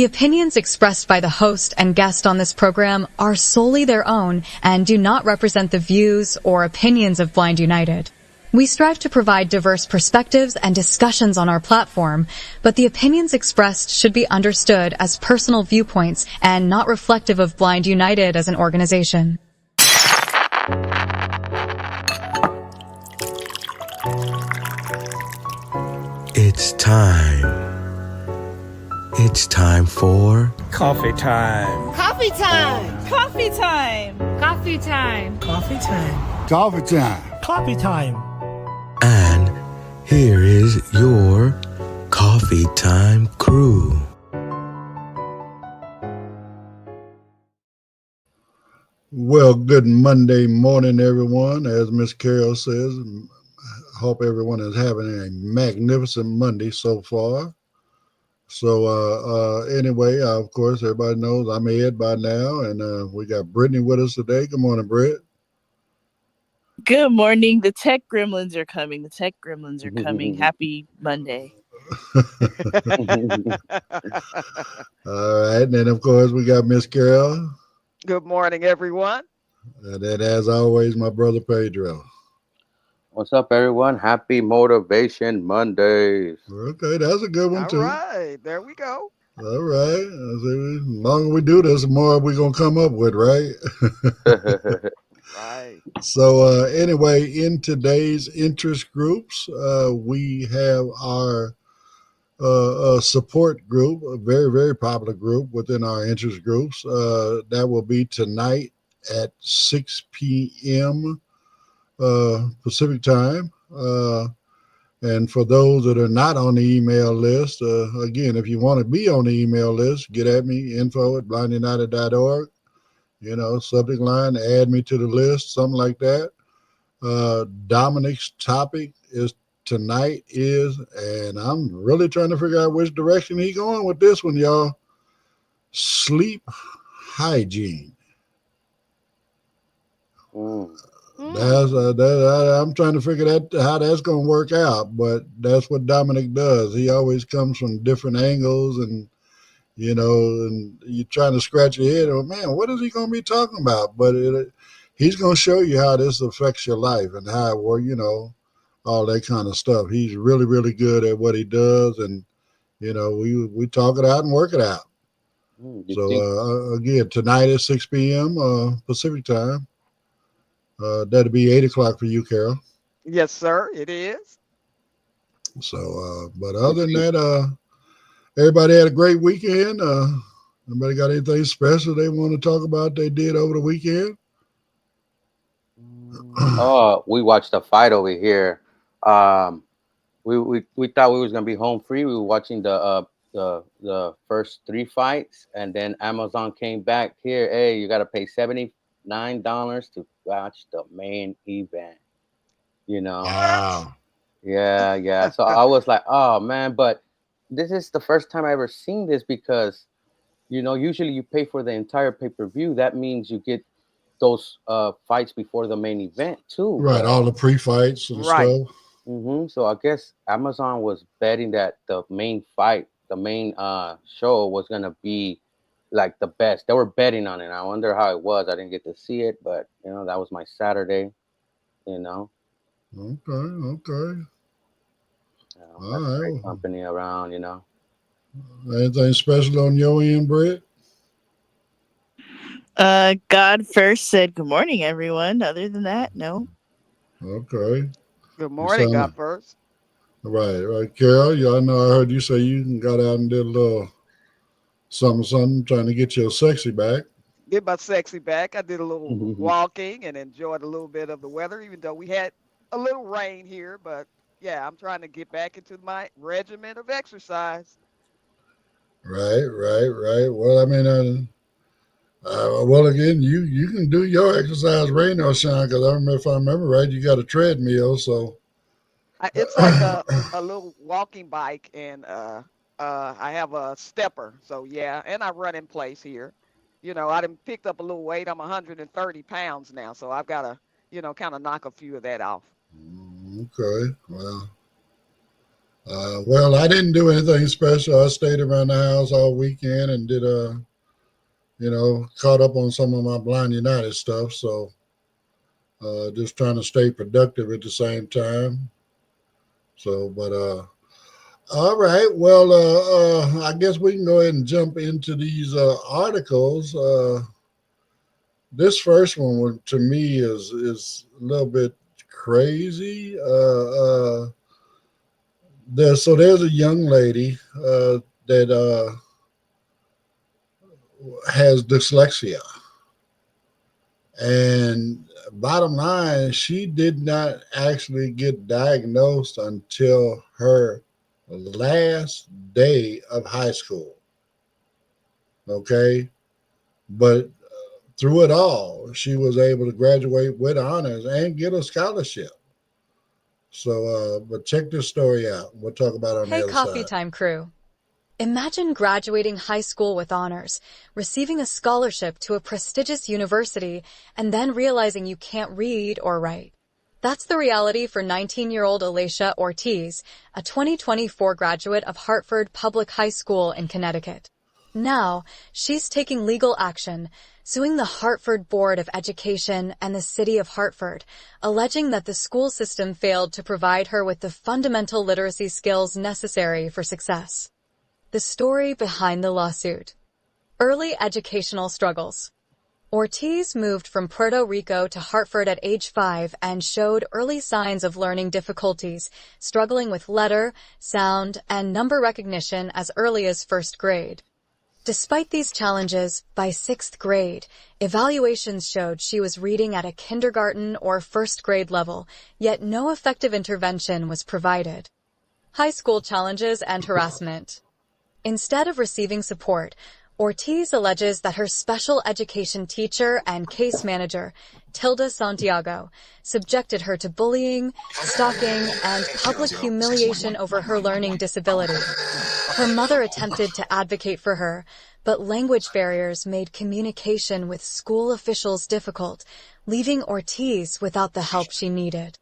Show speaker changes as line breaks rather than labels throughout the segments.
The opinions expressed by the host and guest on this program are solely their own and do not represent the views or opinions of Blind United. We strive to provide diverse perspectives and discussions on our platform, but the opinions expressed should be understood as personal viewpoints and not reflective of Blind United as an organization.
It's time. It's time for
coffee time.
Coffee time.
Coffee time.
Coffee time.
Coffee time.
Coffee time.
Coffee time.
And here is your coffee time crew.
Well, good Monday morning, everyone. As Miss Carol says, I hope everyone is having a magnificent Monday so far. So anyway, of course, everybody knows I'm Ed by now, and we got Brittany with us today. Good morning, Britt.
Good morning. The tech gremlins are coming. Happy Monday.
All right, and then of course we got Miss Carol.
Good morning, everyone.
And then, as always, my brother Pedro.
What's up, everyone? Happy Motivation Mondays.
Okay, that's a good one, too.
All right, there we go.
All right. As long as we do this, the more we're going to come up with, right?
Right.
So anyway, in today's interest groups, we have our support group, a very, very popular group within our interest groups. That will be tonight at 6 p.m. Pacific time. And for those that are not on the email list, again, if you want to be on the email list, get at me, info@blindunited.org. You know, subject line, add me to the list, something like that. Dominic's topic is tonight and I'm really trying to figure out which direction he's going with this one, y'all. Sleep hygiene. I'm trying to figure out how that's going to work out, but that's what Dominic does. He always comes from different angles, and you know, and you're trying to scratch your head. Oh man, what is he going to be talking about? But he's going to show you how this affects your life and how it works. You know, all that kind of stuff. He's really, really good at what he does, and you know, we talk it out and work it out. So again, tonight at 6 p.m. Pacific time. That'll be 8 o'clock for you, Carol.
Yes, sir, it is.
So, but other than that, everybody had a great weekend. Anybody got anything special they want to talk about they did over the weekend?
Oh, we watched a fight over here. We thought we was gonna be home free. We were watching the first 3 fights, and then Amazon came back here. Hey, you got to pay $79 to watch the main event. You know.
Wow.
Yeah. So I was like, oh man, but this is the first time I ever seen this because, you know, usually you pay for the entire pay-per-view. That means you get those fights before the main event too.
Right, all the pre-fights and stuff.
So I guess Amazon was betting that the main fight, the main show was gonna be like the best. They were betting on it. I wonder how it was. I didn't get to see it, but you know, that was my Saturday, you know.
Okay.
All right. Great company around, you know.
Anything special on your end, Brett?
God first said good morning, everyone. Other than that, no.
Okay.
Good morning, God first.
Right. Carol, y'all know I heard you say you got out and did a little something, trying to get your sexy back.
Get my sexy back. I did a little walking and enjoyed a little bit of the weather, even though we had a little rain here. But yeah, I'm trying to get back into my regimen of exercise.
Right. Well, I mean, well, again, you can do your exercise, rain or shine, because if I remember right, you got a treadmill, so.
It's like a little walking bike, and I have a stepper. So yeah, and I run in place here. You know, I done picked up a little weight. I'm 130 pounds now, so I've got to, you know, kind of knock a few of that off.
Okay, well, Well, I didn't do anything special. I stayed around the house all weekend and did caught up on some of my Blind United stuff. So just trying to stay productive at the same time. So, but all right. Well, I guess we can go ahead and jump into these articles. This first one to me is a little bit crazy. There's a young lady that has dyslexia, and bottom line, she did not actually get diagnosed until her last day of high school. Okay, but through it all, she was able to graduate with honors and get a scholarship. So, but check this story out. We'll talk about it on the
Hey,
other
Coffee
side.
Time crew. Imagine graduating high school with honors, receiving a scholarship to a prestigious university, and then realizing you can't read or write. That's the reality for 19-year-old Aleysha Ortiz, a 2024 graduate of Hartford Public High School in Connecticut. Now, she's taking legal action, suing the Hartford Board of Education and the city of Hartford, alleging that the school system failed to provide her with the fundamental literacy skills necessary for success. The story behind the lawsuit. Early educational struggles. Ortiz moved from Puerto Rico to Hartford at age 5 and showed early signs of learning difficulties, struggling with letter, sound, and number recognition as early as first grade. Despite these challenges, by 6th grade, evaluations showed she was reading at a kindergarten or first grade level, yet no effective intervention was provided. High school challenges and harassment. Instead of receiving support, Ortiz alleges that her special education teacher and case manager, Tilda Santiago, subjected her to bullying, stalking, and public humiliation over her learning disability. Her mother attempted to advocate for her, but language barriers made communication with school officials difficult, leaving Ortiz without the help she needed.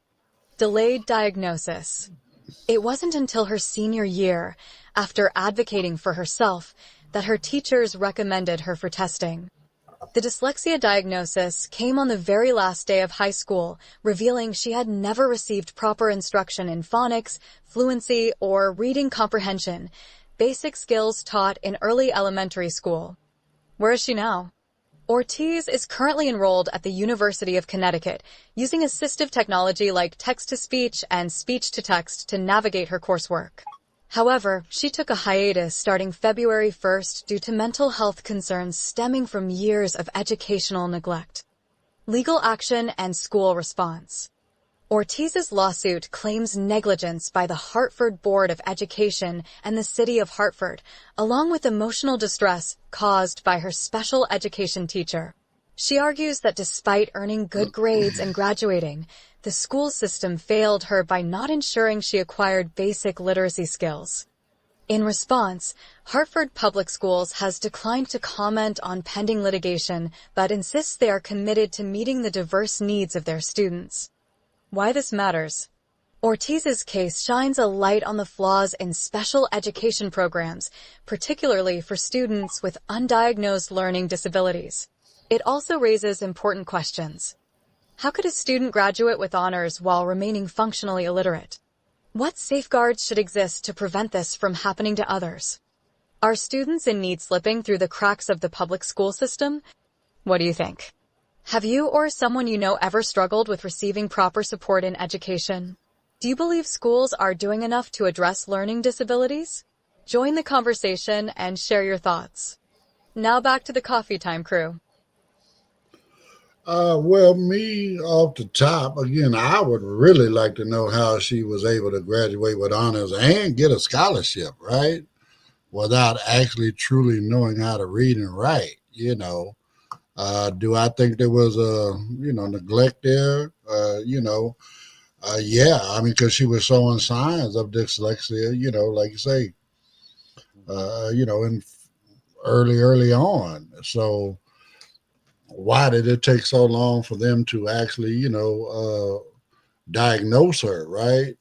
Delayed diagnosis. It wasn't until her senior year, after advocating for herself, that her teachers recommended her for testing. The dyslexia diagnosis came on the very last day of high school, revealing she had never received proper instruction in phonics, fluency, or reading comprehension, basic skills taught in early elementary school. Where is she now? Ortiz is currently enrolled at the University of Connecticut, using assistive technology like text-to-speech and speech-to-text to navigate her coursework. However, she took a hiatus starting February 1st due to mental health concerns stemming from years of educational neglect. Legal action and school response. Ortiz's lawsuit claims negligence by the Hartford Board of Education and the city of Hartford, along with emotional distress caused by her special education teacher. She argues that despite earning good grades and graduating, the school system failed her by not ensuring she acquired basic literacy skills. In response, Hartford Public Schools has declined to comment on pending litigation, but insists they are committed to meeting the diverse needs of their students. Why this matters? Ortiz's case shines a light on the flaws in special education programs, particularly for students with undiagnosed learning disabilities. It also raises important questions. How could a student graduate with honors while remaining functionally illiterate? What safeguards should exist to prevent this from happening to others? Are students in need slipping through the cracks of the public school system? What do you think? Have you or someone you know ever struggled with receiving proper support in education? Do you believe schools are doing enough to address learning disabilities? Join the conversation and share your thoughts. Now back to the Coffee Time crew.
Well, me off the top, again, I would really like to know how she was able to graduate with honors and get a scholarship, right? Without actually truly knowing how to read and write, Do I think there was neglect there? Yeah, I mean, because she was showing signs of dyslexia, like you say, in early on. So why did it take so long for them to actually, diagnose her, right?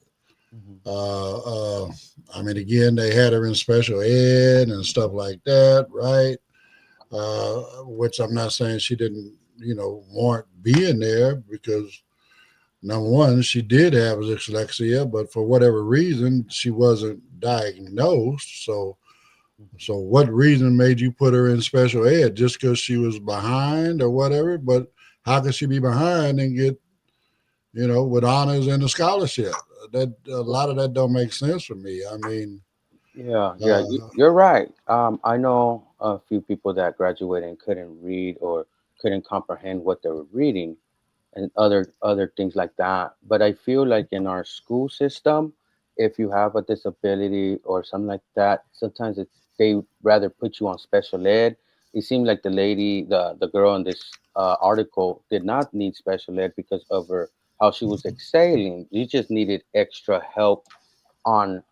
Mhm.
Uh, uh, I mean, again, they had her in special ed and stuff like that, right? Which I'm not saying she didn't, warrant being there because number one, she did have dyslexia, but for whatever reason, she wasn't diagnosed.
Mhm.
So what reason made you put her in special ed? Just because she was behind or whatever? But how could she be behind and get, with honors and a scholarship? That a lot of that don't make sense for me. I mean,
Yeah, yeah,
uh,
you're right. I know a few people that graduated and couldn't read or couldn't comprehend what they were reading, and other things like that. But I feel like in our school system, if you have a disability or something like that, sometimes they rather put you on special ed. It seemed like the girl in this article did not need special ed because of her how she was excelling. You just needed extra help on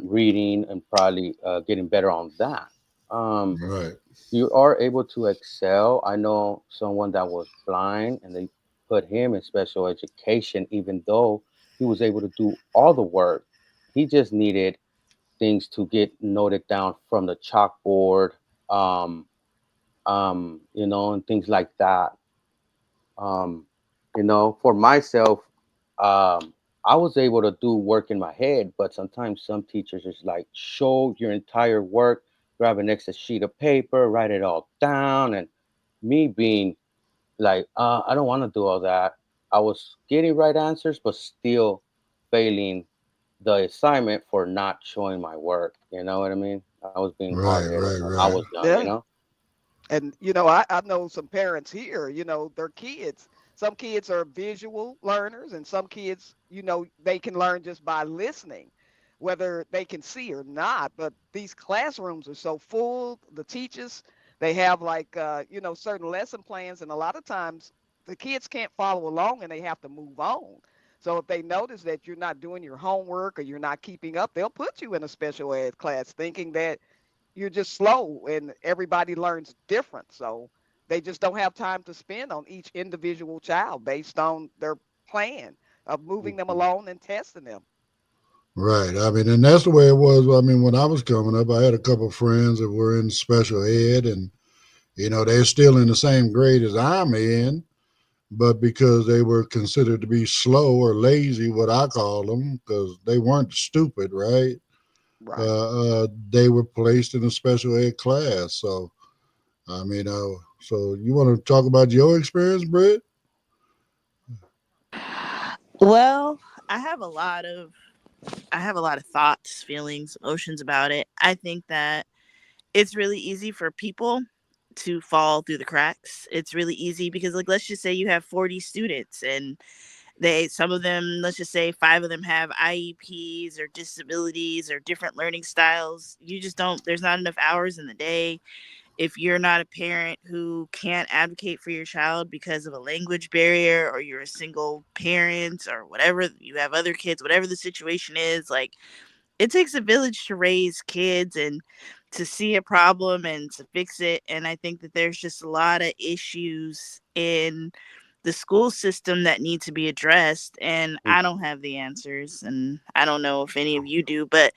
reading and probably getting better on that. Um,
right,
you are able to excel. I know someone that was blind and they put him in special education, even though he was able to do all the work. He just needed things to get noted down from the chalkboard, um, and things like that. Um, for myself, I was able to do work in my head, but sometimes some teachers is like, show your entire work, grab an extra sheet of paper, write it all down. And me being like, I don't want to do all that. I was getting right answers, but still failing the assignment for not showing my work. You know what I mean? I was being hard
right,
headed
right,
when I
right,
was young, you
Yeah.
know?
And I know some parents here, their kids, some kids are visual learners and some kids, they can learn just by listening, whether they can see or not. But these classrooms are so full, the teachers, they have like certain lesson plans, and a lot of times the kids can't follow along and they have to move on. So if they notice that you're not doing your homework or you're not keeping up, they'll put you in a special ed class thinking that you're just slow and everybody learns different. So they just don't have time to spend on each individual child based on their plan of moving them
Mhm.
along and testing them.
right. I mean, and that's the way it was. I mean, when I was coming up, I had a couple of friends that were in special ed, and they're still in the same grade as I'm in, but because they were considered to be slow or lazy, what I call them, because they weren't stupid, right?
Right.
They were placed in a special ed class. So, I mean, so you want to talk about your experience, Britt?
Well, I have a lot of I have a lot of thoughts, feelings, emotions about it. I think that it's really easy for people to fall through the cracks. It's really easy because like let's just say you have 40 students and they some of them, let's just say 5 of them have IEPs or disabilities or different learning styles. You just don't there's not enough hours in the day. If you're not a parent who can't advocate for your child because of a language barrier or you're a single parent or whatever, you have other kids, whatever the situation is, like it takes a village to raise kids and to see a problem and to fix it. And I think that there's just a lot of issues in the school system that need to be addressed. And I don't have the answers. And I don't know if any of you do, but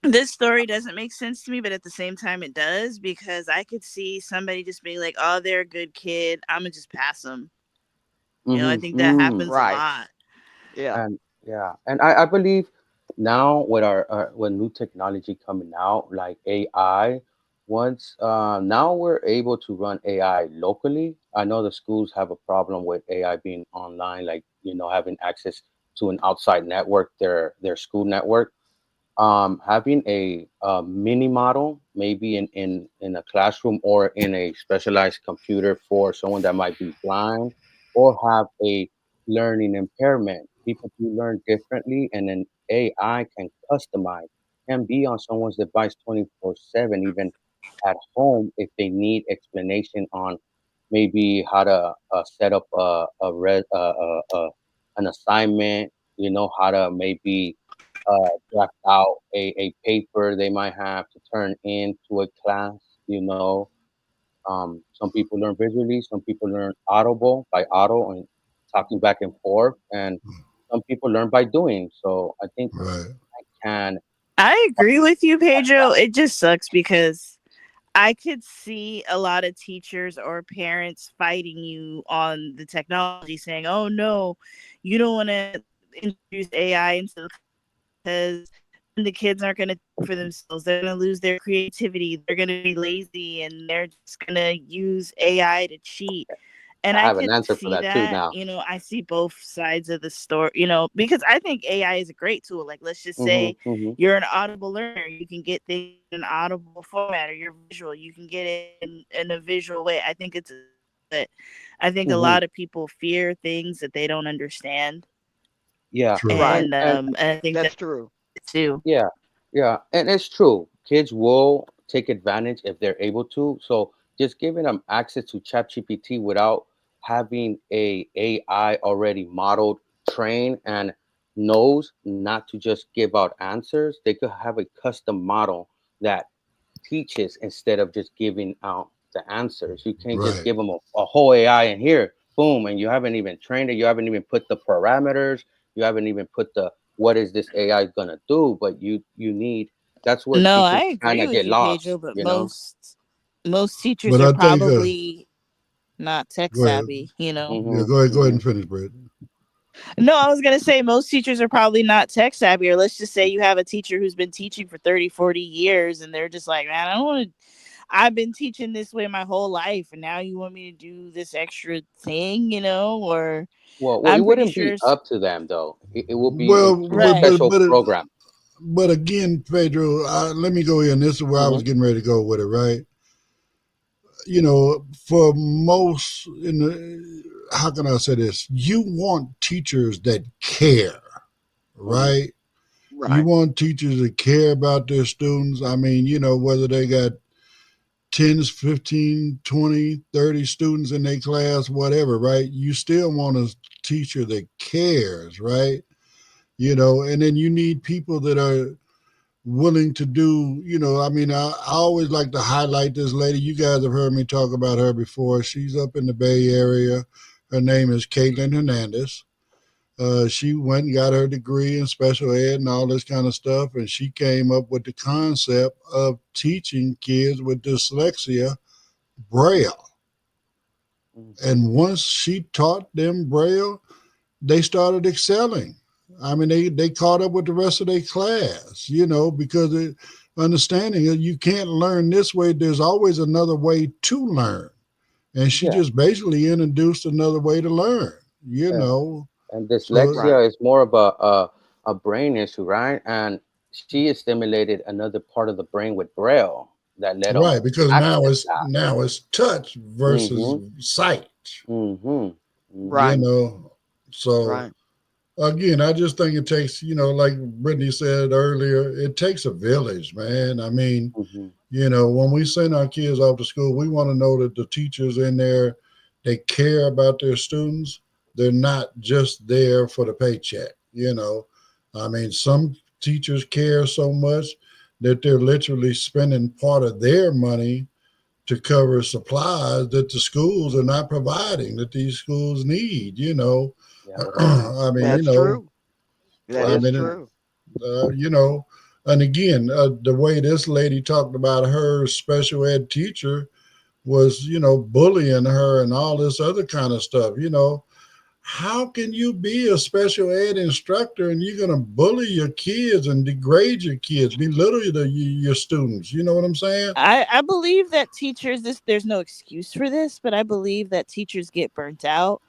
this story doesn't make sense to me. But at the same time, it does because I could see somebody just being like, oh, they're a good kid. I'm going to just pass them. I
Mhm.
think that
Mm.
happens a
Right.
lot.
Yeah.
And yeah, and I believe now with our with new technology coming out like AI, once now we're able to run AI locally. I know the schools have a problem with AI being online, like having access to an outside network, their school network. Having a mini model, maybe in a classroom or in a specialized computer for someone that might be blind or have a learning impairment. People do learn differently, and an AI can customize, can be on someone's device 24/7, even at home if they need explanation on maybe how to set up an assignment, how to maybe draft out a paper they might have to turn into a class, you know. Some people learn visually, some people learn audible by auto and talking back and forth. And some people learn by doing. So I think
Right.
I can.
I agree with you, Pedro. It just sucks because I could see a lot of teachers or parents fighting you on the technology, saying, "Oh no, you don't want to introduce AI into the because then the kids aren't going to think for themselves. They're going to lose their creativity. They're going to be lazy, and they're just going to use AI to cheat." And
I
I
have an
could
answer for
see
that too
that,
now.
I see both sides of the story, because I think AI is a great tool. Like, let's just
Hmm.
say
Hmm.
you're an audible learner, you can get things in an audible format, or you're visual, you can get it in a visual way. I think it's, but I think a
Hmm.
lot of people fear things that they don't understand.
Yeah,
True.
Right.
And I think
That's
that
true.
too.
yeah, yeah, and it's true. Kids will take advantage if they're able to. So just giving them access to ChatGPT without having a AI already modeled, trained, and knows not to just give out answers, they could have a custom model that teaches instead of just giving out the answers. You can't just
Right.
give them a whole AI in here, boom, and you haven't even trained it. You haven't even put the parameters. You haven't even put the what is this AI gonna do? But you need. That's where
No,
teachers
I
kind
agree
of
with
get
you,
lost.
Pedro, but
You know.
most teachers
But
are
I think,
probably not tech
go ahead.
savvy.
Yeah,
Hmm.
go ahead
Hmm.
and finish, Brett.
No, I was going to say most teachers are probably not tech savvy, or let's just say you have a teacher who's been teaching for 30, 40 years and they're just like, man, I don't want to, I've been teaching this way my whole life and now you want me to do this extra thing, or
Well, it
I'm pretty
wouldn't
sure.
be up to them though. It will be
Well,
into a
Right.
special program.
but again, Pedro, let me go here, and this is where I
Hmm.
was getting ready to go with it. Right. For most in the, how can I say this? You want teachers that care,
Hmm.
right? You
Right.
want teachers that care about their students. I mean, whether they got 10, 15, 20, 30 students in their class, whatever, right? You still want a teacher that cares, right? And then you need people that are willing to do, I mean, I always like to highlight this lady. You guys have heard me talk about her before. She's up in the Bay Area. Her name is Caitlin Hernandez. She went and got her degree in special ed and all this kind of stuff. And she came up with the concept of teaching kids with dyslexia Braille.
Hmm.
And once she taught them Braille, they started excelling. I mean, they caught up with the rest of their class, because understanding that you can't learn this way, there's always another way to learn. And she
Yeah.
just basically introduced another way to learn, you
Yeah.
know.
And
So,
Right.
dyslexia is more of a brain issue, right? And she has stimulated another part of the brain with braille that let them
right, because now
access
it's
that.
now it's touch versus
Mm-hmm.
sight,
Mm-hmm.
you
Mm-hmm.
Right.
know. So
Right.
again, I just think it takes, like Brittany said earlier, it takes a village, man. I mean,
Mm-hmm.
when we send our kids off to school, we want to know that the teachers in there, they care about their students. They're not just there for the paycheck. I mean, some teachers care so much that they're literally spending part of their money to cover supplies that the schools are not providing, that these schools need.
Yeah.
I mean,
That's true. That
I
is
mean,
true.
uh, you know, and again, the way this lady talked about her special ed teacher was, bullying her and all this other kind of stuff. How can you be a special ed instructor and you're going to bully your kids and degrade your kids, belittle your students? You know what I'm saying?
I believe that teachers, there's no excuse for this, but I believe that teachers get burnt out.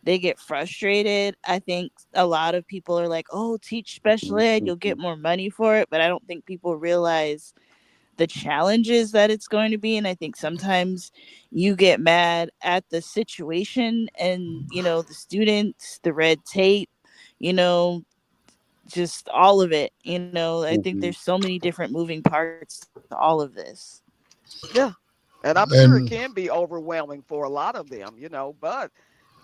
They get frustrated. I think a lot of people are like, oh, teach special ed, you'll
Mm-hmm.
get more money for it. But I don't think people realize the challenges that it's going to be. And I think sometimes you get mad at the situation and, the students, the red tape, you know, just all of it. I think
Mm-hmm.
there's so many different moving parts to all of this.
Yeah. And I'm sure it
And,
can be overwhelming for a lot of them, but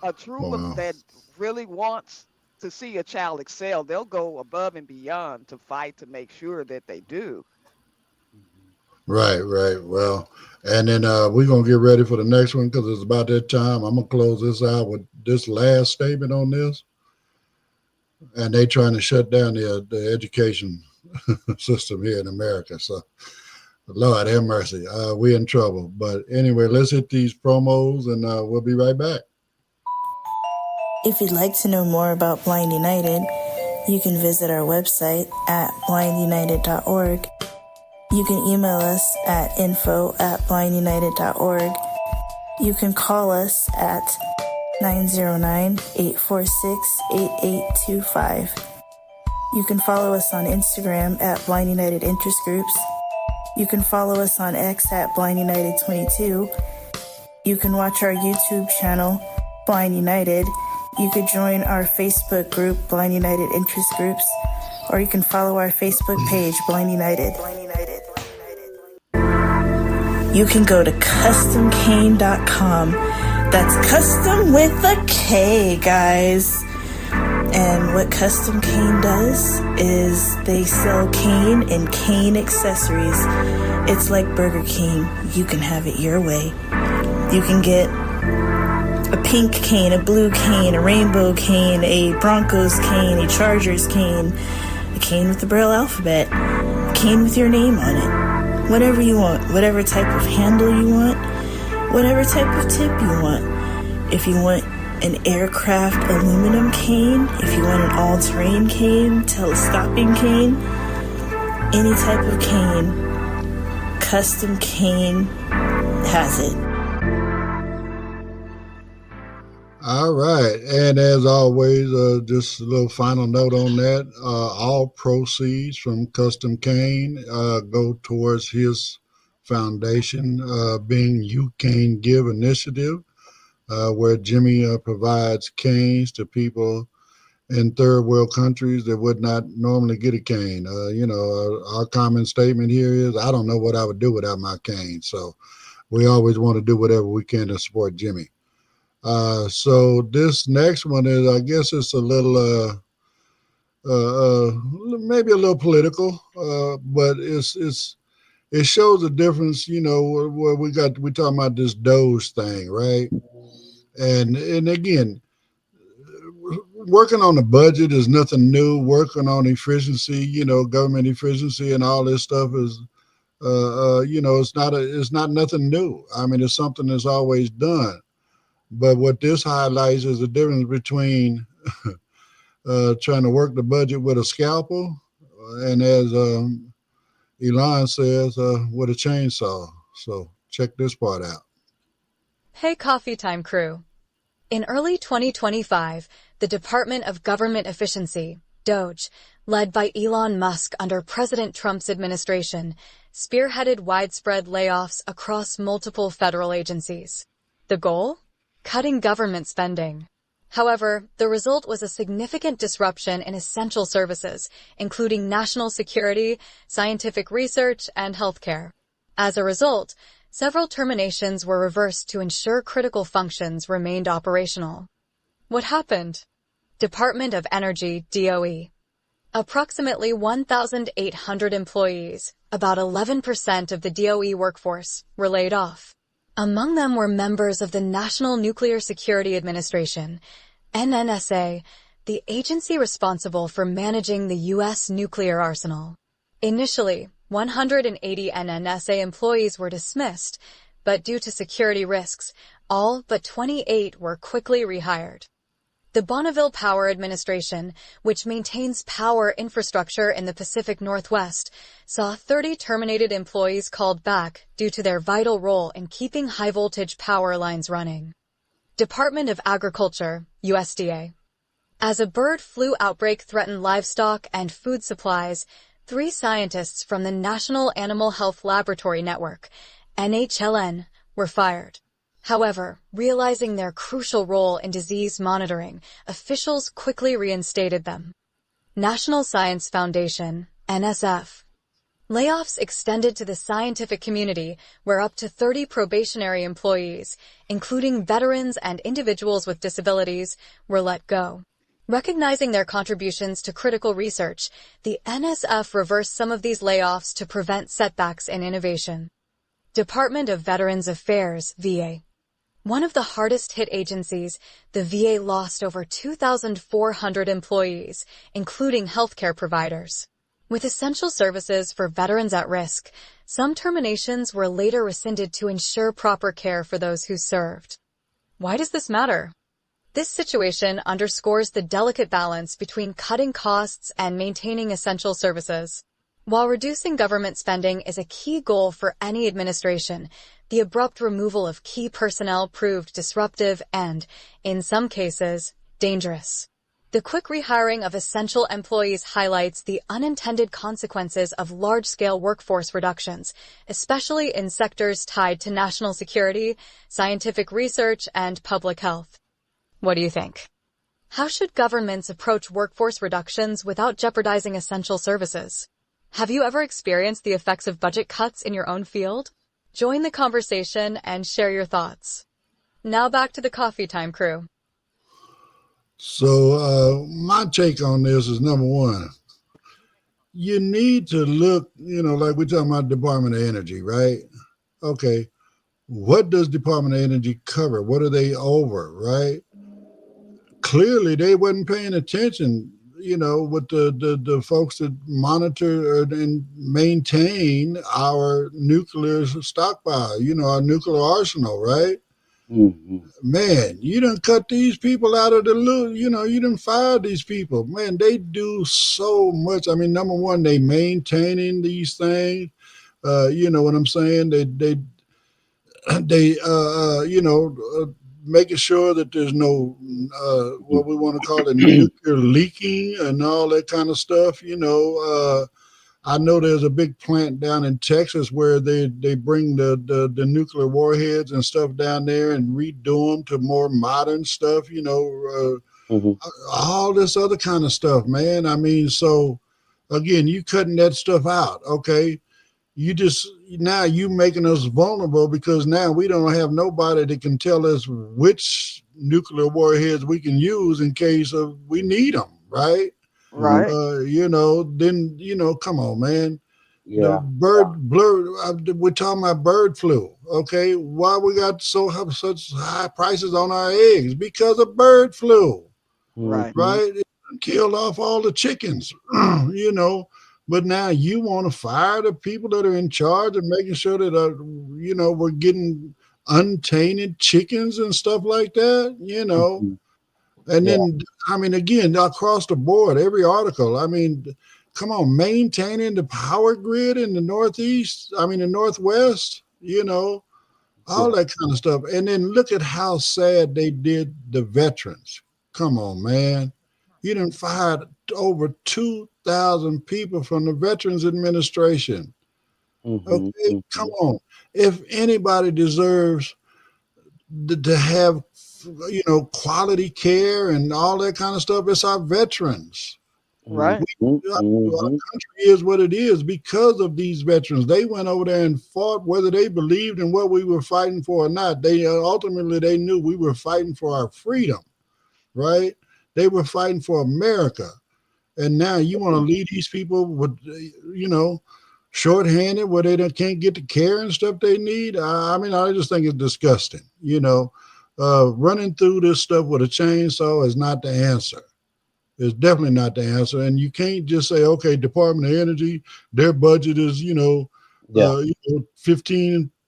a true one
well,
that really wants to see a child excel, they'll go above and beyond to fight to make sure that they do.
right, right. Well, and then we're going to get ready for the next one because it's about that time. I'm going to close this out with this last statement on this. and they trying to shut down the education system here in America. So, Lord have mercy, we're in trouble. But anyway, let's hit these promos, and we'll be right back.
If you'd like to know more about Blind United, you can visit our website at blindunited.org. You can email us at info@blindunited.org. You can call us at 909-846-8825. You can follow us on Instagram at Blind United Interest Groups. You can follow us on X at Blind United 22. You can watch our YouTube channel, Blind United. You could join our Facebook group, Blind United Interest Groups, or you can follow our Facebook page, Blind United. You can go to customcane.com. That's custom with a K, guys. And what Custom Cane does is they sell cane and cane accessories. It's like Burger King. You can have it your way. You can get a pink cane, a blue cane, a rainbow cane, a Broncos cane, a Chargers cane, a cane with the Braille alphabet, a cane with your name on it. Whatever you want, whatever type of handle you want, whatever type of tip you want. If you want an aircraft aluminum cane, if you want an all-terrain cane, telescoping cane, any type of cane, Custom Cane has it.
All right. And as always, just a little final note on that. All proceeds from Custom Cane go towards his foundation, being You Cane Give Initiative, where Jimmy provides canes to people in third world countries that would not normally get a cane. Our common statement here is, I don't know what I would do without my cane. So we always want to do whatever we can to support Jimmy. So this next one is, I guess it's a little, maybe a little political, but it shows a difference, where we talking about this Doge thing, right? And again, working on the budget is nothing new. Working on efficiency, government efficiency and all this stuff is, it's not nothing new. I mean, it's something that's always done. But what this highlights is the difference between trying to work the budget with a scalpel and, as Elon says, with a chainsaw. So check this part out.
Hey, Coffee Time crew. In early 2025, the Department of Government Efficiency, DOGE, led by Elon Musk under President Trump's administration, spearheaded widespread layoffs across multiple federal agencies. The goal? Cutting government spending. However, the result was a significant disruption in essential services, including national security, scientific research, and healthcare. As a result, several terminations were reversed to ensure critical functions remained operational. What happened? Department of Energy, DOE. Approximately 1,800 employees, about 11% of the DOE workforce, were laid off. Among them were members of the National Nuclear Security Administration, NNSA, the agency responsible for managing the U.S. nuclear arsenal. Initially, 180 NNSA employees were dismissed, but due to security risks, all but 28 were quickly rehired. The Bonneville Power Administration, which maintains power infrastructure in the Pacific Northwest, saw 30 terminated employees called back due to their vital role in keeping high-voltage power lines running. Department of Agriculture, USDA. As a bird flu outbreak threatened livestock and food supplies, 3 scientists from the National Animal Health Laboratory Network, NHLN, were fired. However, realizing their crucial role in disease monitoring, officials quickly reinstated them. National Science Foundation, NSF. Layoffs extended to the scientific community, where up to 30 probationary employees, including veterans and individuals with disabilities, were let go. Recognizing their contributions to critical research, the NSF reversed some of these layoffs to prevent setbacks in innovation. Department of Veterans Affairs, VA. One of the hardest hit agencies, the VA lost over 2,400 employees, including healthcare providers. With essential services for veterans at risk, some terminations were later rescinded to ensure proper care for those who served. Why does this matter? This situation underscores the delicate balance between cutting costs and maintaining essential services. While reducing government spending is a key goal for any administration, the abrupt removal of key personnel proved disruptive and, in some cases, dangerous. The quick rehiring of essential employees highlights the unintended consequences of large-scale workforce reductions, especially in sectors tied to national security, scientific research, and public health. What do you think? How should governments approach workforce reductions without jeopardizing essential services? Have you ever experienced the effects of budget cuts in your own field? Join the conversation and share your thoughts. Now back to the coffee time crew.
So my take on this is, number one, you need to look, like we're talking about Department of Energy, right? Okay, what does Department of Energy cover? What are they over, right? Clearly, they wasn't paying attention, with the folks that monitor and maintain our nuclear stockpile, our nuclear arsenal, right?
Mm-hmm.
Man, you done cut these people out of the loop. You done fired these people. Man, they do so much. I mean, number one, they maintaining these things. You know what I'm saying? They making sure that there's no what we want to call it nuclear leaking and all that kind of stuff. I know there's a big plant down in Texas where they bring the nuclear warheads and stuff down there and redo them to more modern stuff.
Mm-hmm.
All this other kind of stuff, man. I mean, so again, you cutting that stuff out, okay? Now you making us vulnerable because now we don't have nobody that can tell us which nuclear warheads we can use in case of we need them, right?
Right.
Then come on, man. The
Yeah.
we're talking about bird flu, okay? Why we got such high prices on our eggs? Because of bird flu,
Right.
right? It killed off all the chickens, But now you want to fire the people that are in charge and making sure that, we're getting untainted chickens and stuff like that,
Mm-hmm.
And
Yeah.
then, I mean, again, across the board, every article, I mean, come on, maintaining the power grid in the the Northwest, all that kind of stuff. And then look at how sad they did the veterans. Come on, man. You done fired over 2,000 people from the Veterans Administration.
Mm-hmm.
Okay,
Mm-hmm.
come on. If anybody deserves to have, quality care and all that kind of stuff, it's our veterans.
Right.
Our country is what it is because of these veterans. They went over there and fought, whether they believed in what we were fighting for or not. They ultimately they knew we were fighting for our freedom, right? They were fighting for America. And now you want to leave these people with, shorthanded where they can't get the care and stuff they need. I mean, I just think it's disgusting. Running through this stuff with a chainsaw is not the answer. It's definitely not the answer. And you can't just say, okay, Department of Energy, their budget is, 15,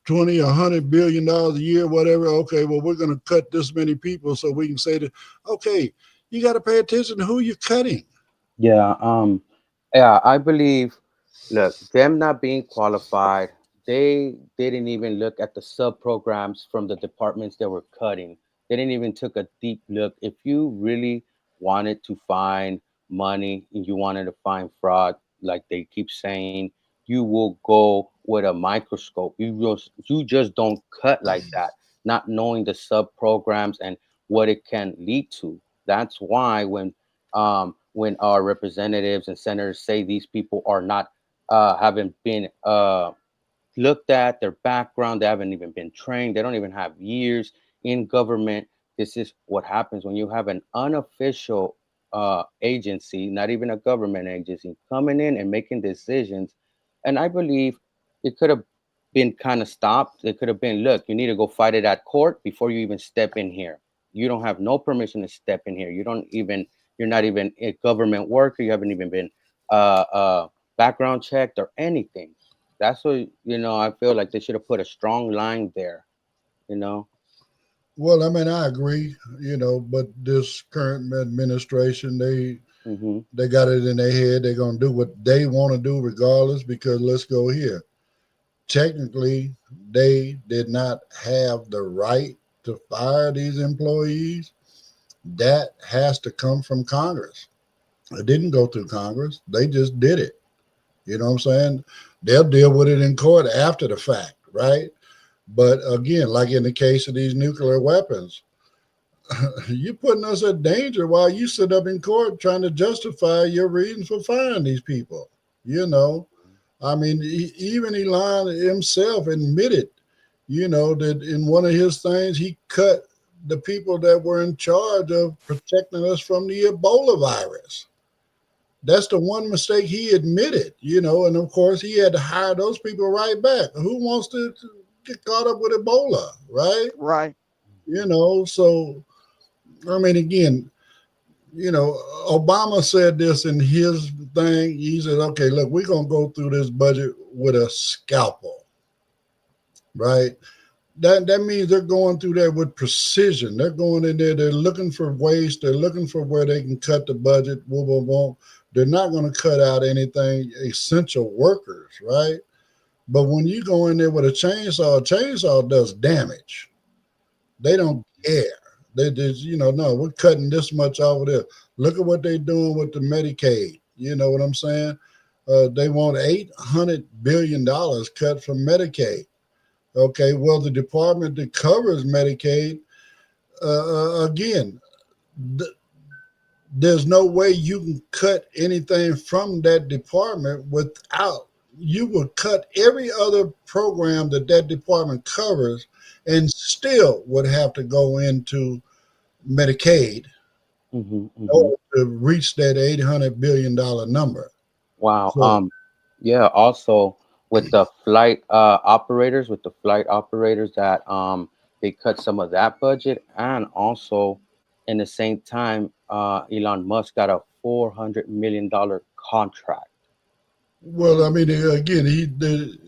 20, $100 billion a year, whatever. Okay, well, we're going to cut this many people so we can say that, okay, you got to pay attention to who you're cutting.
Yeah. I believe, look, them not being qualified, they didn't even look at the sub programs from the departments that were cutting. They didn't even took a deep look. If you really wanted to find money and you wanted to find fraud, like they keep saying, you will go with a microscope. You just don't cut like that, not knowing the sub programs and what it can lead to. That's why when our representatives and senators say these people are not haven't been looked at, their background, they haven't even been trained, they don't even have years in government. This is what happens when you have an unofficial agency, not even a government agency, coming in and making decisions. And I believe it could have been kind of stopped. It could have been, look, you need to go fight it at court before you even step in here. You don't have no permission to step in here. You're not even a government worker. You haven't even been background checked or anything. That's what, I feel like they should have put a strong line there, you know?
Well, I mean, I agree, but this current administration,
Mm-hmm.
they got it in their head. They're going to do what they want to do regardless, because let's go here. Technically, they did not have the right to fire these employees. That has to come from Congress. It didn't go through Congress. They just did it. You know what I'm saying? They'll deal with it in court after the fact, right? But again, like in the case of these nuclear weapons, you're putting us at danger while you sit up in court trying to justify your reasons for firing these people. I mean, even Elon himself admitted, that in one of his things, he cut the people that were in charge of protecting us from the Ebola virus. That's the one mistake he admitted, and of course he had to hire those people right back. Who wants to get caught up with Ebola, right?
Right.
So, I mean, again, Obama said this in his thing. He said, okay, look, we're going to go through this budget with a scalpel, right? That means they're going through there with precision. They're going in there. They're looking for waste. They're looking for where they can cut the budget. They're not going to cut out anything essential workers, right? But when you go in there with a chainsaw does damage. They don't care. They just, no, we're cutting this much off of there. Look at what they're doing with the Medicaid. You know what I'm saying? They want $800 billion cut from Medicaid. Okay, well, the department that covers Medicaid, again, there's no way you can cut anything from that department without, you would cut every other program that department covers and still would have to go into Medicaid in order to reach that $800 billion number.
Wow.
So,
Yeah. Also, with the flight operators, that they cut some of that budget, and also in the same time, Elon Musk got a $400 million contract.
well, I mean, again,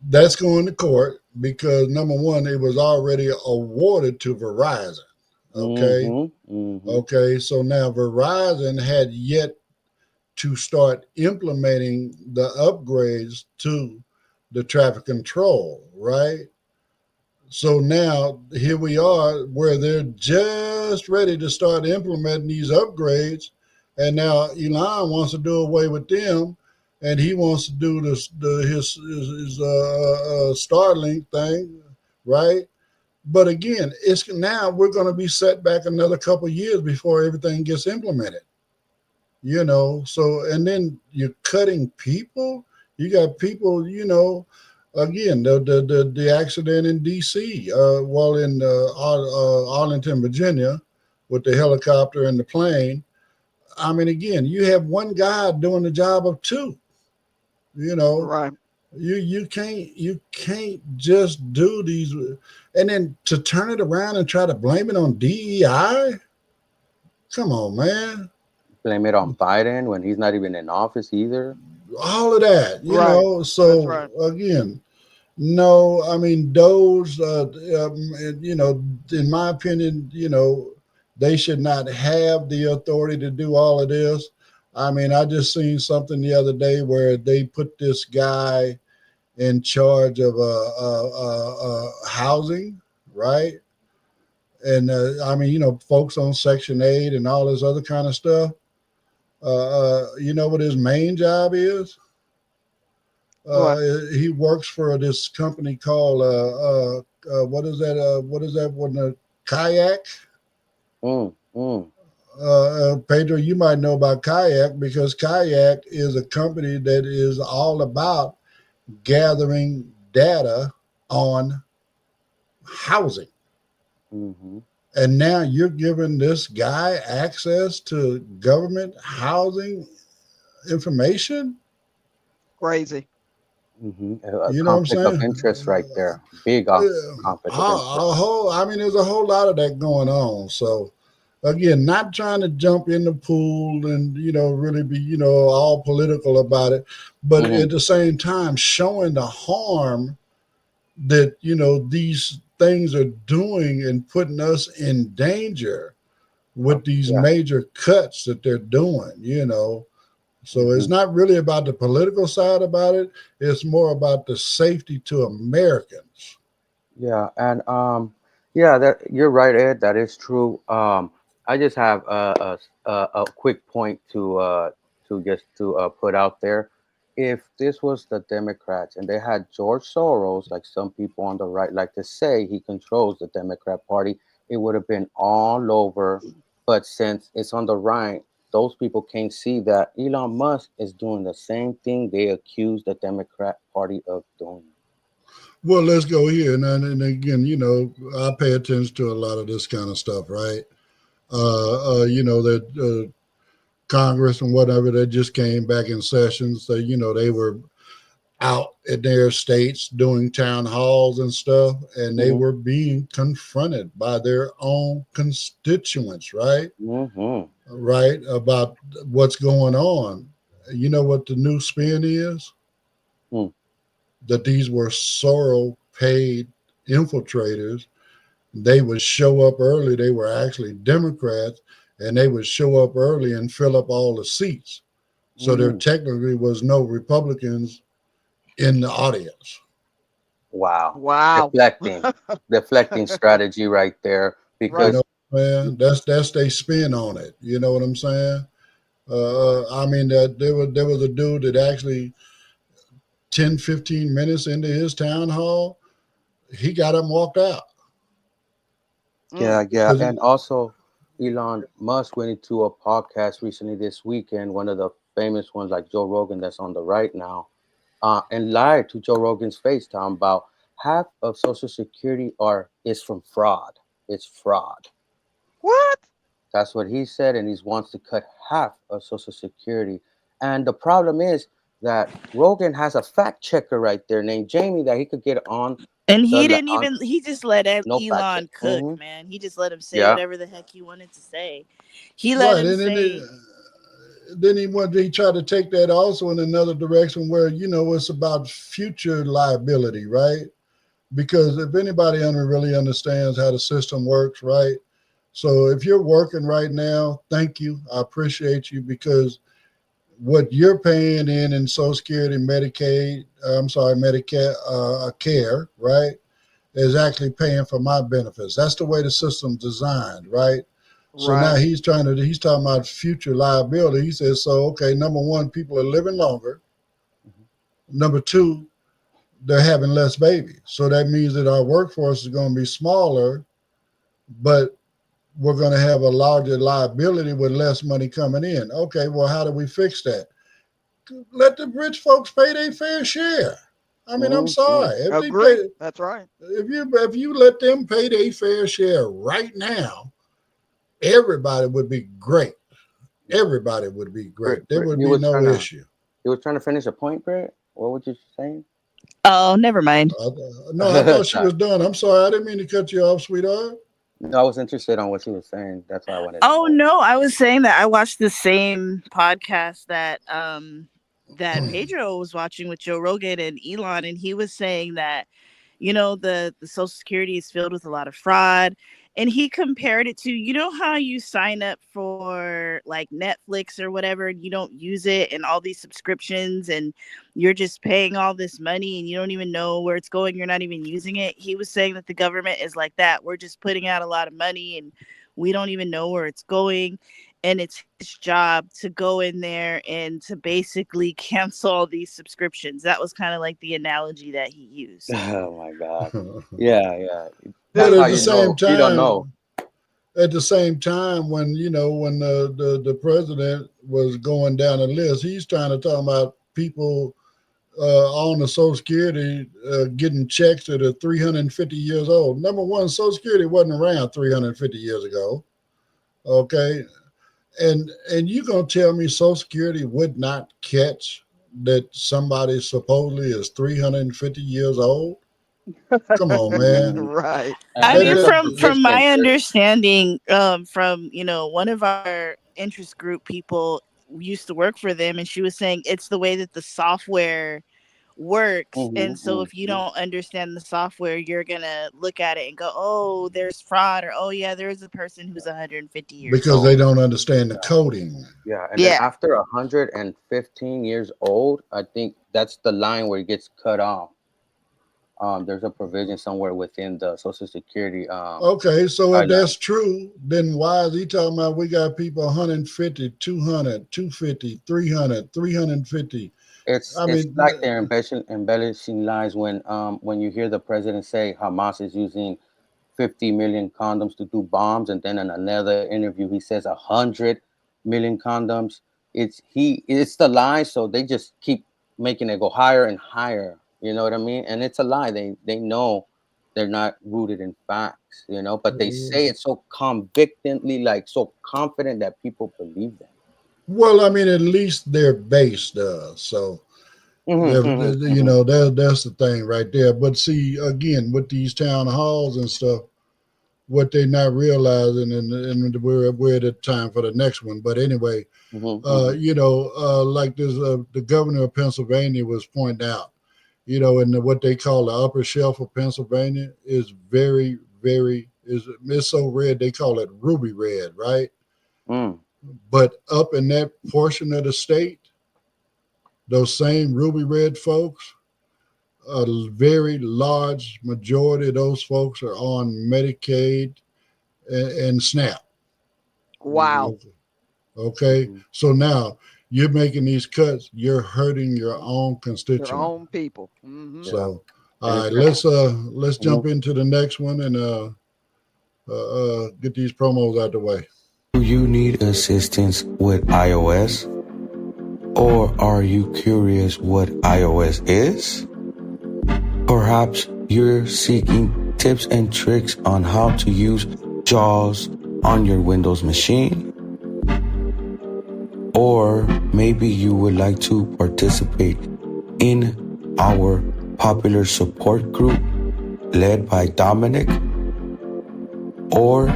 that's going to court because number one, it was already awarded to Verizon. Okay. Okay. So now Verizon had yet to start implementing the upgrades to the traffic control, right? So now here we are where they're just ready to start implementing these upgrades. And now Elon wants to do away with them. And he wants to do his Starlink thing, right? But again, now we're going to be set back another couple of years before everything gets implemented. So, and then you're cutting people. You got people, again, the accident in D.C., in Arlington, Virginia, with the helicopter and the plane. I mean, again, you have one guy doing the job of two.
Right.
You can't just do these, and then to turn it around and try to blame it on DEI. Come on, man.
Blame it on Biden when he's not even in office either.
All of that, So
right.
Again, no, I mean those, in my opinion, they should not have the authority to do all of this. I mean, I just seen something the other day where they put this guy in charge of housing, right? And I mean, folks on Section 8 and all this other kind of stuff. You know what his main job is? He works for this company called what is that? What is that one? Kayak. Pedro, you might know about Kayak because Kayak is a company that is all about gathering data on housing. And now you're giving this guy access to government housing information?
Crazy.
A
You know what I'm
conflict of
saying?
interest right there. Big conflict of interest.
I mean, there's a whole lot of that going on. So again, not trying to jump in the pool and really be all political about it, but
Hmm.
at the same time showing the harm that these things are doing and putting us in danger with these
Yeah.
major cuts that they're doing. So it's
Hmm.
not really about the political side about it. It's more about the safety to Americans.
Yeah, and yeah, that you're right, Ed. That is true. I just have a quick point to just to put out there. If this was the Democrats and they had George Soros, like some people on the right like to say he controls the Democrat Party, it would have been all over. But since it's on the right, those people can't see that Elon Musk is doing the same thing they accuse the Democrat Party of doing.
Well, let's go here. And again, I pay attention to a lot of this kind of stuff, right? That Congress and whatever that just came back in sessions. They were out in their states doing town halls and stuff, and they
Hmm.
were being confronted by their own constituents, right?
Hmm.
Right, about what's going on. You know what the new spin is?
Mm.
That these were Soros paid infiltrators. They would show up early. They were actually Democrats, and they would show up early and fill up all the seats. So there
Mm.
technically was no Republicans in the audience.
Wow.
Wow.
Deflecting strategy right there.
You
Right.
Because
know, man, that's they spin on it. You know what I'm saying? I mean, there was a dude that actually 10, 15 minutes into his town hall, he got up and walked out
yeah,
Mm.
yeah,
because
and also Elon Musk went into a podcast recently this weekend, one of the famous ones like Joe Rogan that's on the right now, and lied to Joe Rogan's face, talking about half of Social Security are is from fraud. It's fraud.
What?
That's what he said, and he wants to cut half of Social Security. And the problem is that Rogan has a fact checker right there named Jamie that he could get on
And
the
he didn't
on
even, he just let
no fact check.
Elon cook, man. He just let him say
Yeah.
whatever the heck he wanted to say. He let
right,
him
and
say,
then he tried to take that also in another direction where it's about future liability, right? Because if anybody really understands how the system works, right? So if you're working right now, thank you, I appreciate you because what you're paying in Social Security, Medicaid, I'm sorry, Medicare, care, right, is actually paying for my benefits. That's the way the system's designed, right? So now
Right.
he's talking about future liability. He says, so okay, number one, people are living longer. Number two, they're having less babies. So that means that our workforce is going to be smaller, but we're going to have a larger liability with less money coming in. Okay, well, how do we fix that? Let the rich folks pay their fair share. I mean, I'm
Mm-hmm.
sorry. If they
Agree.
pay,
That's right.
if you let them pay their fair share right now, everybody would be great. Everybody would be great. There would
You
be
was
no
trying to
issue.
finish a point, Brett. What were you saying?
oh, never mind.
I, no, I thought she
Sorry.
was done. I'm sorry. I didn't mean to cut you off, sweetheart.
No, I was interested on what she was saying. That's why I wanted to
Oh
know.
no, I was saying that I watched the same podcast that that Pedro was watching with Joe Rogan and Elon, and he was saying that the Social Security is filled with a lot of fraud, and he compared it to how you sign up for like Netflix or whatever and you don't use it and all these subscriptions and you're just paying all this money and you don't even know where it's going, you're not even using it. He was saying that the government is like that. We're just putting out a lot of money and we don't even know where it's going, and it's his job to go in there and to basically cancel all these subscriptions. That was kind of like the analogy that he used.
Oh my God. Yeah, yeah.
But
That's
Dude,
how
at the
you
same
know. You don't
time,
know.
when when the president was going down the list, he's trying to talk about people on the Social Security getting checks that are 350 years old. Number one, Social Security wasn't around 350 years ago. Okay, and you're gonna tell me Social Security would not catch that somebody supposedly is 350 years old? Come on, man.
Right.
I
And
That,
mean,
there's a
from
position.
my understanding, from one of our interest group people used to work for them, and she was saying it's the way that the software works, and so if you don't understand the software, you're gonna look at it and go, "Oh, there's fraud," or "Oh, yeah, there is a person who's 150 years
because
old."
they don't understand the coding.
Yeah, and then
Yeah,
after 115 years old, I think that's the line where it gets cut off. There's a provision somewhere within the Social Security
Okay, so if
guidelines.
that's true, then why is he talking about we got people 150, 200, 250, 300, 350?
It's
I
it's
mean,
like they're embellishing lies when you hear the president say Hamas is using 50 million condoms to do bombs, and then in another interview he says 100 million condoms. It's the lie, so they just keep making it go higher and higher. You know what I mean? And it's a lie. They know they're not rooted in facts. But they say it so convictingly, like so confident that people believe them.
well, I mean, at least their base does. So,
Hmm, hmm, hmm.
that's the thing right there. But see, again, with these town halls and stuff, what they not realizing, and we're at the time for the next one. But anyway,
Hmm, hmm.
like this, the governor of Pennsylvania was pointing out, and what they call the upper shelf of Pennsylvania is very, very it's so red they call it ruby red, right?
Mm.
But up in that portion of the state, those same ruby red folks, a very large majority of those folks are on Medicaid and SNAP.
Wow.
Okay. Okay.
Hmm.
So now you're making these cuts, you're hurting your own
Their
constituent.
own people. Hmm.
Yeah,
So
and
all
it's
right,
gonna.
let's
Mhm.
jump into the next one and get these promos out the way.
Do you need assistance with iOS? Or are you curious what iOS is? Perhaps you're seeking tips and tricks on how to use JAWS on your Windows machine? Or maybe you would like to participate in our popular support group led by Dominic? Or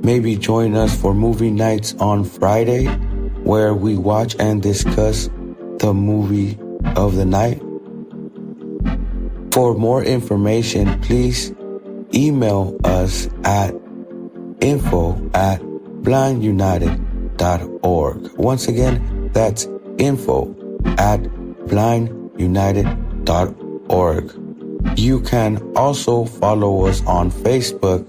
maybe join us for movie nights on Friday where we watch and discuss the movie of the night? For more information, please email us at info@blindunited.org. Once again, that's info@blindunited.org. You can also follow us on Facebook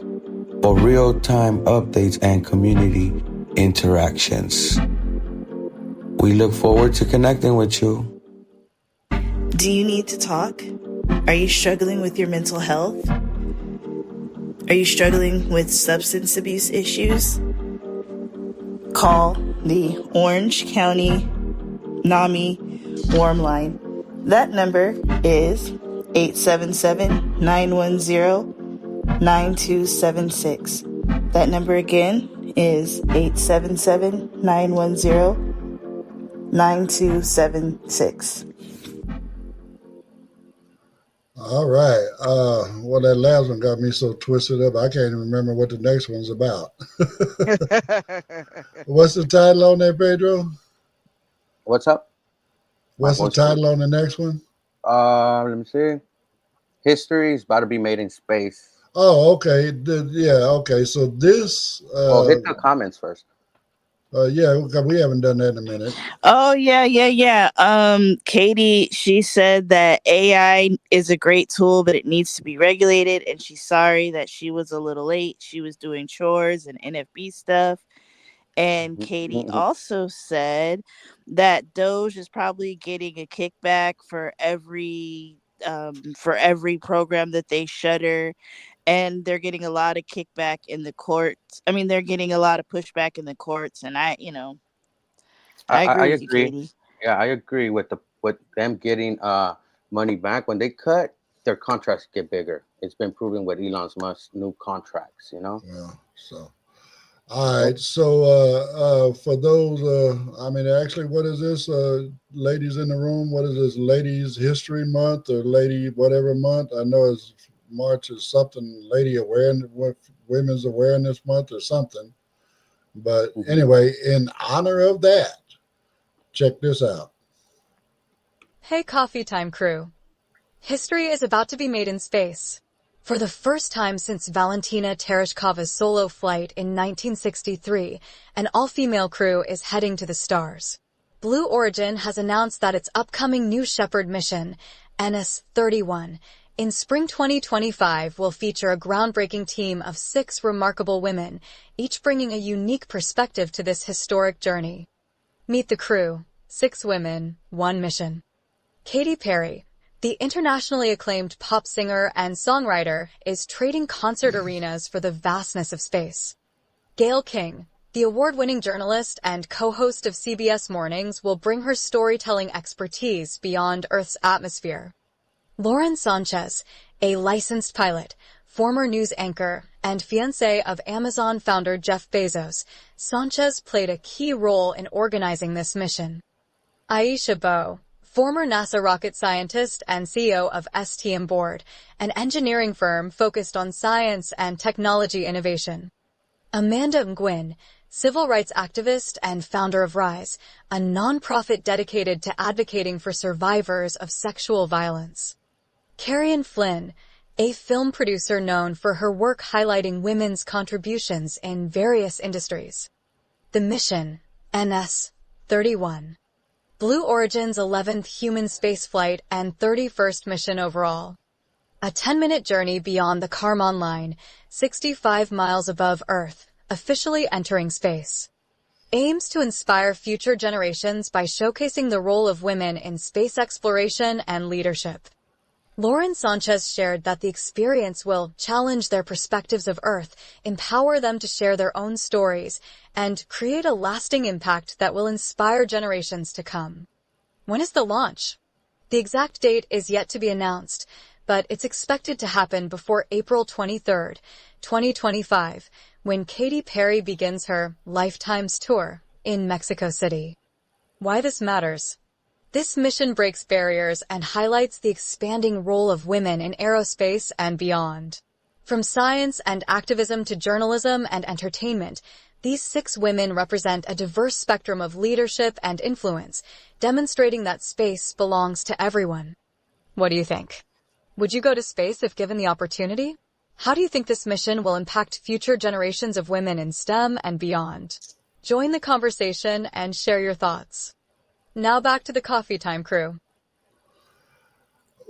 for real-time updates and community interactions. We look forward to connecting with you.
Do you need to talk? Are you struggling with your mental health? Are you struggling with substance abuse issues? Call the Orange County NAMI Warm Line. That number is 877-910-9276. That number again is 877-910-9276.
All right. Well, that last one got me so twisted up, I can't even remember what the next one's about. What's the title on that, Pedro?
What's up? My
What's the
voice.
title on the next one?
Let me see. History is about to be made in space.
Oh, okay. Okay. So this,
Oh, hit the comments first.
yeah, we haven't done that in a minute.
Oh yeah. Katie, she said that AI is a great tool, but it needs to be regulated, and she's sorry that she was a little late. She was doing chores and NFB stuff. And Katie also said that Doge is probably getting a kickback for every program that they shutter, and they're getting a lot of kickback in the courts. I mean, they're getting a lot of pushback in the courts, and I
I
agree with you,
agree.
Katie.
Yeah, I agree with them getting money back when they cut. Their contracts get bigger. It's been proven with Elon Musk's new contracts.
Yeah. So All right. So for those, I mean, actually, what is this? Ladies in the room, what is this? Ladies History Month or Lady whatever month? I know it's March is something Lady Awareness, Women's Awareness Month or something. But
Mhm.
anyway, in honor of that, check this out.
Hey Coffee Time crew. History is about to be made in space. For the first time since Valentina Tereshkova's solo flight in 1963, an all-female crew is heading to the stars. Blue Origin has announced that its upcoming New Shepard mission, NS-31, in spring 2025 will feature a groundbreaking team of 6 remarkable women, each bringing a unique perspective to this historic journey. Meet the crew, 6 women, 1 mission. Katy Perry, the internationally acclaimed pop singer and songwriter, is trading concert arenas for the vastness of space. Gayle King, the award-winning journalist and co-host of CBS Mornings, will bring her storytelling expertise beyond Earth's atmosphere. Lauren Sanchez, a licensed pilot, former news anchor, and fiancé of Amazon founder Jeff Bezos, Sanchez played a key role in organizing this mission. Aisha Bowe, former NASA rocket scientist and CEO of STM Board, an engineering firm focused on science and technology innovation. Amanda Nguyen, civil rights activist and founder of Rise, a nonprofit dedicated to advocating for survivors of sexual violence. Carrion Flynn, a film producer known for her work highlighting women's contributions in various industries. The mission, NS-31. Blue Origin's 11th human spaceflight and 31st mission overall. A 10-minute journey beyond the Kármán line, 65 miles above Earth, officially entering space. Aims to inspire future generations by showcasing the role of women in space exploration and leadership. Lauren Sanchez shared that the experience will challenge their perspectives of Earth, empower them to share their own stories, and create a lasting impact that will inspire generations to come. When is the launch? The exact date is yet to be announced, but it's expected to happen before April 23, 2025, when Katy Perry begins her Lifetimes tour in Mexico City. Why this matters? This mission breaks barriers and highlights the expanding role of women in aerospace and beyond. From science and activism to journalism and entertainment, these 6 women represent a diverse spectrum of leadership and influence, demonstrating that space belongs to everyone. What do you think? Would you go to space if given the opportunity? How do you think this mission will impact future generations of women in STEM and beyond? Join the conversation and share your thoughts. Now back to the Coffee Time crew.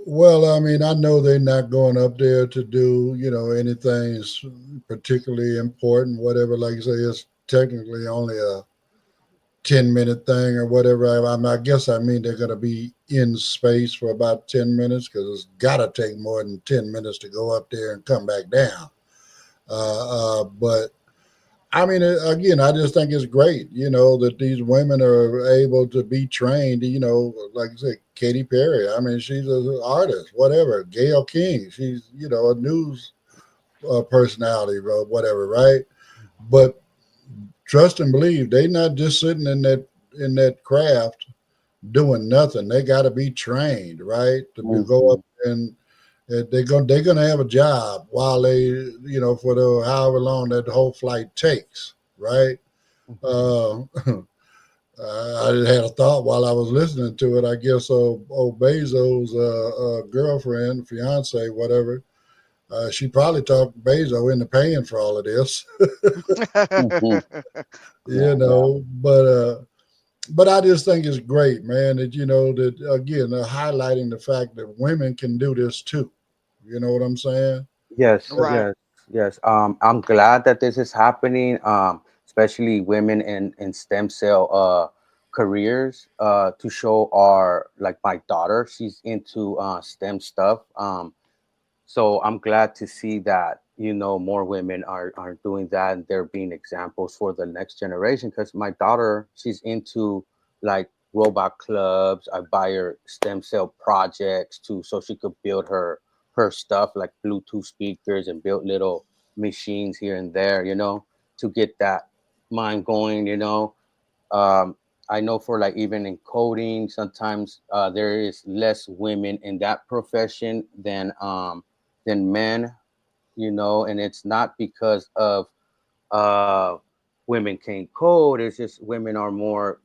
Well, I mean, I know they're not going up there to do, anything particularly important, whatever. Like you say, it's technically only a 10-minute thing or whatever. I mean, they're going to be in space for about 10 minutes because it's got to take more than 10 minutes to go up there and come back down. But I mean, again, I just think it's great, that these women are able to be trained, like I said, Katy Perry. I mean, she's an artist, whatever. Gayle King, she's, a news personality or whatever, right? But trust and believe, they not just sitting in that craft doing nothing. They got to be trained, right? To go up and they're gonna have a job while they, for the however long that the whole flight takes, right? Uh, I just had a thought while I was listening to it. I guess old Bezos' girlfriend, fiance, whatever, she probably talked Bezos into paying for all of this,
Mhm. Yeah,
but I just think it's great, man. That that again, highlighting the fact that women can do this too. You know what I'm saying?
yes,
Right.
yes, yes. I'm glad that this is happening. Especially women in stem cell careers. To show our like my daughter, she's into STEM stuff. So I'm glad to see that more women are doing that and they're being examples for the next generation. Because my daughter, she's into like robot clubs. I buy her stem cell projects too, so she could build her stuff like Bluetooth speakers and build little machines here and there. to get that mind going, you know. I know for like even in coding, sometimes there is less women in that profession than men, you know, and it's not because of uh, women can't code. It's just women are more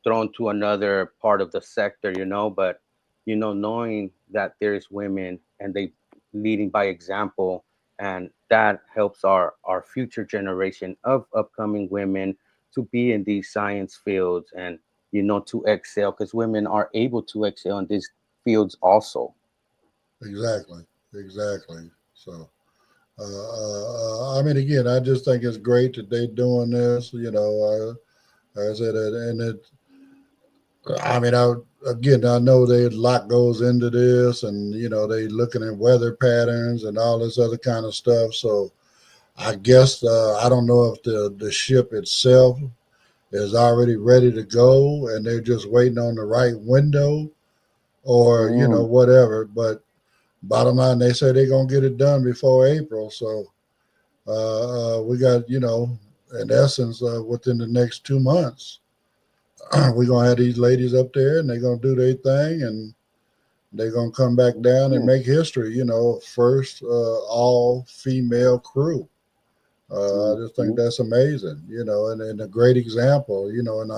thrown to another part of the sector, you know. But you know, knowing that there's women and they leading by example, and that helps our future generation of upcoming women to be in these science fields and you know to excel because women are able to excel in these fields also.
Exactly. Exactly. So, I mean, again, I just think it's great that they're doing this. You know, like I said, and it. I mean, I know they a lot goes into this, and you know, they looking at weather patterns and all this other kind of stuff. So, I guess I don't know if the ship itself is already ready to go, and they're just waiting on the right window, or you know,
Mm,
whatever. But bottom line, they say they're gonna get it done before April. So we got, you know, in essence, within the next 2 months, we're gonna have these ladies up there, and they're gonna do their thing, and they're gonna come back down and
mm,
make history. You know, first all female crew. I
mm,
just think
mm,
that's amazing, you know, and a great example, you know, and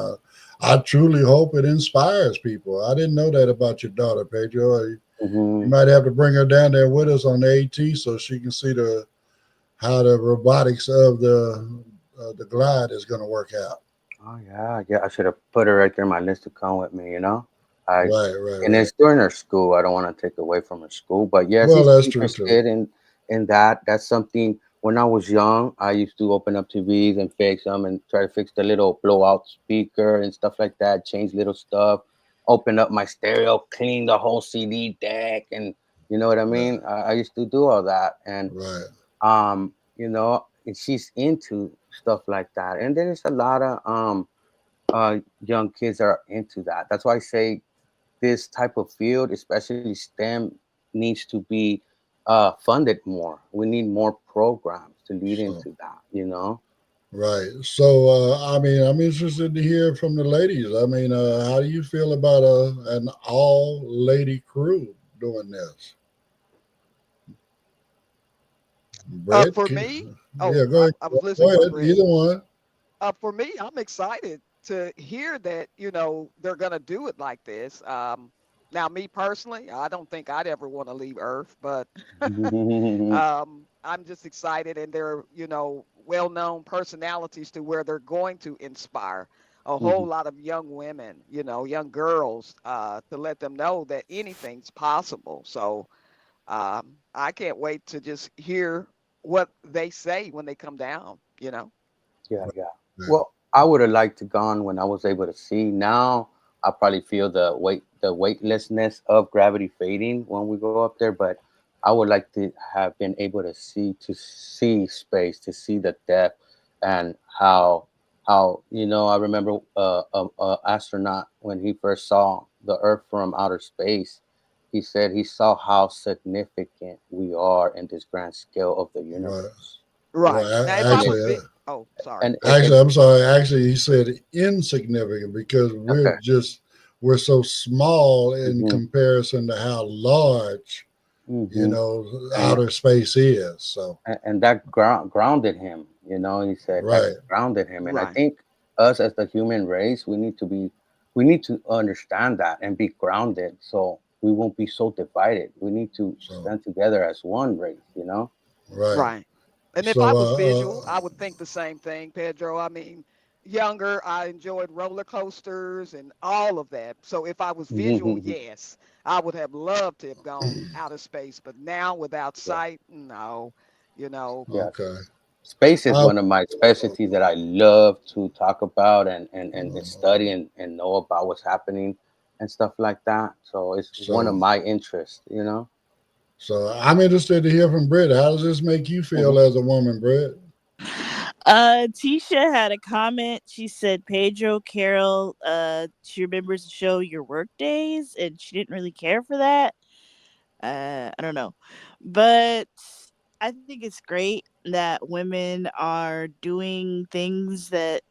I truly hope it inspires people. I didn't know that about your daughter, Pedro. You
mhm.
might have to bring her down there with us on the AT so she can see the how the robotics of the glide is going to work out.
Oh yeah, yeah. I should have put her right there on my list to come with me. You know, I
Right, right,
and
right.
it's during her school. I don't want to take away from her school, but yeah,
Well,
she's
that's true too.
interested in that. That's something. When I was young, I used to open up TVs and fix them and try to fix the little blowout speaker and stuff like that. Change little stuff. Open up my stereo, clean the whole CD deck, and you know what I
Right,
mean. I used to do all that, and
right.
you know, and she's into stuff like that. And there's a lot of young kids are into that. That's why I say this type of field, especially STEM, needs to be funded more. We need more programs to lead
So,
into that. You know.
right. So, I mean, I'm interested to hear from the ladies. I mean, how do you feel about an all lady crew doing this? Brett?
For me,
Yeah,
oh,
go ahead.
I was
Go
listening to
ahead.
Brett.
Either one.
For me, I'm excited to hear that, you know, they're gonna do it like this. Now, me personally, I don't think I'd ever want to leave Earth, but
Mhm.
I'm just excited, and they're, you know, well-known personalities to where they're going to inspire a whole lot of young women, you know, young girls, to let them know that anything's possible. So I can't wait to just hear what they say when they come down, you know.
Yeah, yeah.
Right.
Well, I would have liked to gone when I was able to see. Now I probably feel the weightlessness of gravity fading when we go up there. But I would like to have been able to see space, to see the depth, and how you know. I remember astronaut when he first saw the Earth from outer space. He said he saw how significant we are in this grand scale of the
Right.
universe.
Well,
Right. Now, if I
And it,
was
actually,
oh, sorry.
and
actually, I'm sorry. Actually, he said insignificant because
okay.
we're so small in
Hmm.
comparison to how large, you
Hmm.
know,
And
outer space is. So,
and that grounded him. You know, he said that
right.
grounded him. And I
Right.
think us as the human race, we need to understand that and be grounded, so we won't be so divided. We need to
So,
stand together as one race. You know.
right.
Right. And if I
So,
was visual, I would think the same thing, Pedro. I mean, younger, I enjoyed roller coasters and all of that. So if I was visual, yes, I would have loved to have gone outer space. But now without
Yeah.
sight, no, you know.
Yeah.
okay.
Space is
I,
one of my specialties that I love to talk about and study and know about what's happening and stuff like that. So it's one of
so,
my interests, you know.
so I'm interested to hear from Britt. How does this make you
Hmm.
feel as a woman, Britt?
Tisha had a comment. She said, Pedro, Carol, she remembers the show Your Work Days, and she didn't really care for that. I don't know. But I think it's great that women are doing things that,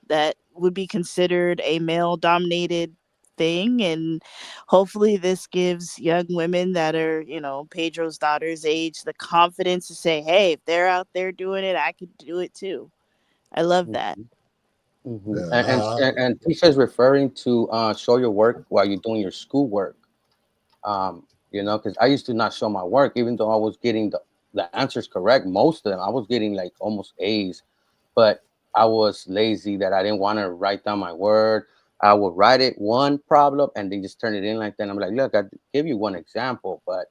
that would be considered a male dominated thing. And hopefully this gives young women that are, Pedro's daughter's age, the confidence to say, hey, if they're out there doing it, I could do it too. I love that.
Mm-hmm.
Yeah,
And teachers referring to show your work while you're doing your schoolwork. Because I used to not show my work, even though I was getting the answers correct. Most of them, I was getting like almost A's, but I was lazy that I didn't want to write down my word. I would write it one problem and then just turn it in like that. I'm like, look, I give you one example, but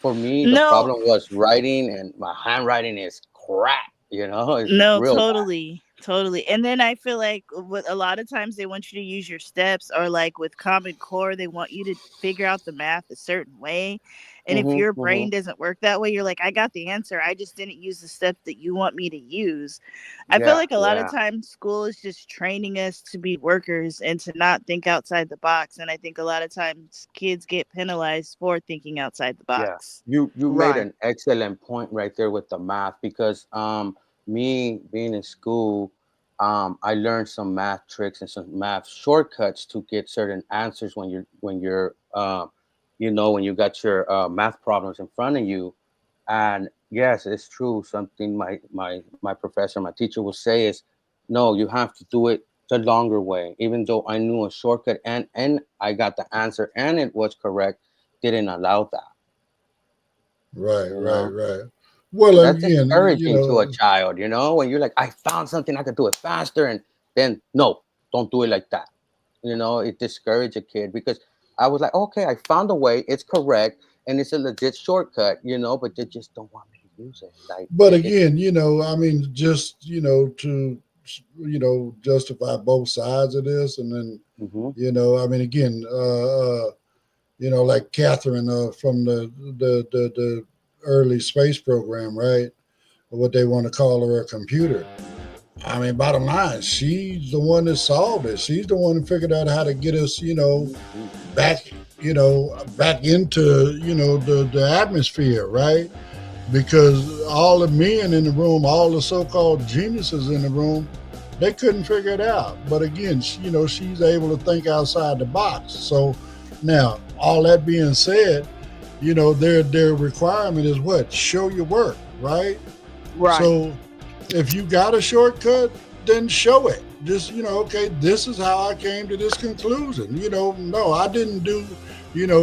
for me, the
No,
problem was writing, and my handwriting is crap. It's
No,
real
totally, totally. And then I feel like a lot of times they want you to use your steps, or like with Common Core, they want you to figure out the math a certain way. And
bad.
if your
Hmm.
brain doesn't work that way, you're like, I got the answer. I just didn't use the steps that you want me to use. I feel
Yeah,
like a lot of
yeah,
times school is just training us to be workers and to not think outside the box. And I think a lot of times kids get penalized for thinking outside the
yeah.
box.
You made
Right.
an excellent point right there with the math, because me being in school, I learned some math tricks and some math shortcuts to get certain answers when you got your math problems in front of you. And yes, it's true. Something my professor, my teacher will say is, no, you have to do it the longer way. Even though I knew a shortcut and I got the answer and it was correct, didn't allow that.
right,
You
right,
know,
right. Well,
that's
again,
discouraging to a child. When you're like, I found something, I could do it faster, and then no, don't do it like that. It discouraged a kid, because I was like, okay, I found a way, it's correct, and it's a legit shortcut. But they just don't want me to use it. Like
but
it.
again, I mean, just to justify both sides of this, and then
Mhm.
I mean, again, like Catherine from the early space program, right? What they want to call her a computer. I mean, bottom line, she's the one that solved it. She's the one who figured out how to get us,
Mhm.
back, back into, the atmosphere, right? Because all the men in the room, all the so-called geniuses in the room, they couldn't figure it out. But again, she's able to think outside the box. So now, all that being said, their requirement is what? Show your work, right?
Right.
So if you got a shortcut, then show it. Just, okay, this is how I came to this conclusion. No, I didn't do,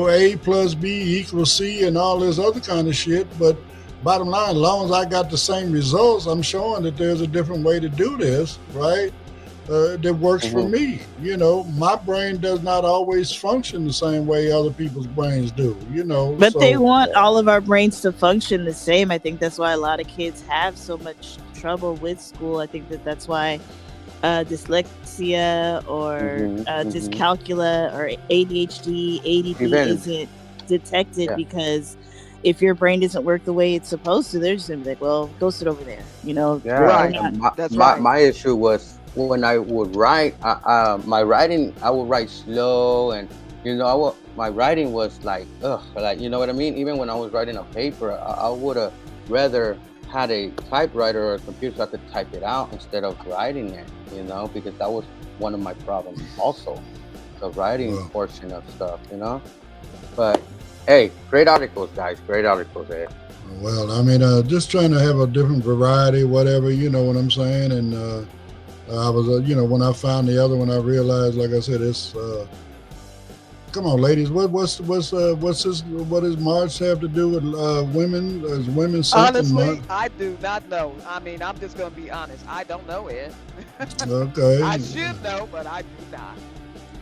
A plus B equals C and all this other kind of shit. But bottom line, as long as I got the same results, I'm showing that there's a different way to do this, right? That works for
Mhm.
me. My brain does not always function the same way other people's brains do,
But they
so
want all of our brains to function the same. I think that's why a lot of kids have so much trouble with school. I think that's why dyslexia or
Mhm. Mhm.
dyscalculia or ADHD, ADD
Even
isn't detected,
yeah.
because if your brain doesn't work the way it's supposed to, they're just gonna be like, well, go sit over there. We're
Yeah,
Right.
not.
and my,
That's
my
right.
my issue was when I would write. My writing, I would write slow, and my writing was like, ugh, like what I mean. Even when I was writing a paper, I would have rather had a typewriter or a computer so I could type it out instead of writing it. Because that was one of my problems also, the writing
well,
portion of stuff. But hey, great articles, guys. Great articles, eh?
well, I mean, just trying to have a different variety, whatever, you know what I'm saying. And I was, when I found the other one, I realized, like I said, it's. Come on, ladies, what does March have to do with women? Is Women's Something
Honestly,
Month?
I do not know. I mean, I'm just gonna be honest. I don't know it. I
Okay,
should know, but I do not.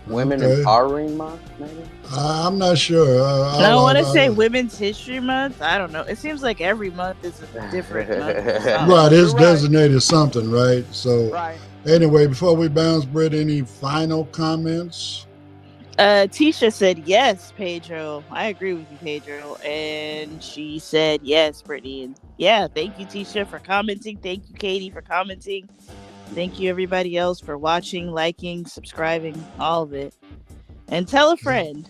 Women
okay.
empowering month, maybe.
I'm not sure.
I don't want to say Women's History Month. I don't know. It seems like every month is a different month for
right,
something.
You're
it's
right.
designated something, right? So,
Right.
anyway, before we bounce, Britt, any final comments?
Tisha said yes, Pedro. I agree with you, Pedro. And she said yes, Brittany. And yeah, thank you, Tisha, for commenting. Thank you, Katie, for commenting. Thank you, everybody else, for watching, liking, subscribing, all of it. And tell a friend.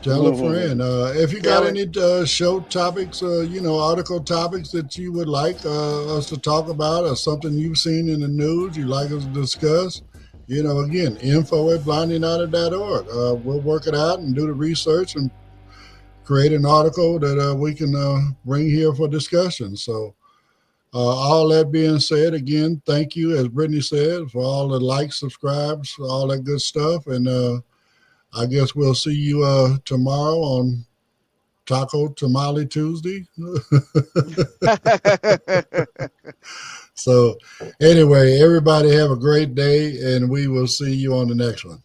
Tell a friend. If you got
Tell it.
any show topics, article topics that you would like us to talk about, or something you've seen in the news you'd like us to discuss, again, info@blindunited.org. We'll work it out and do the research and create an article that we can bring here for discussion. So, all that being said, again, thank you, as Brittany said, for all the likes, subscribes, all that good stuff. And I guess we'll see you tomorrow on Taco Tamale Tuesday. So anyway, everybody have a great day, and we will see you on the next one.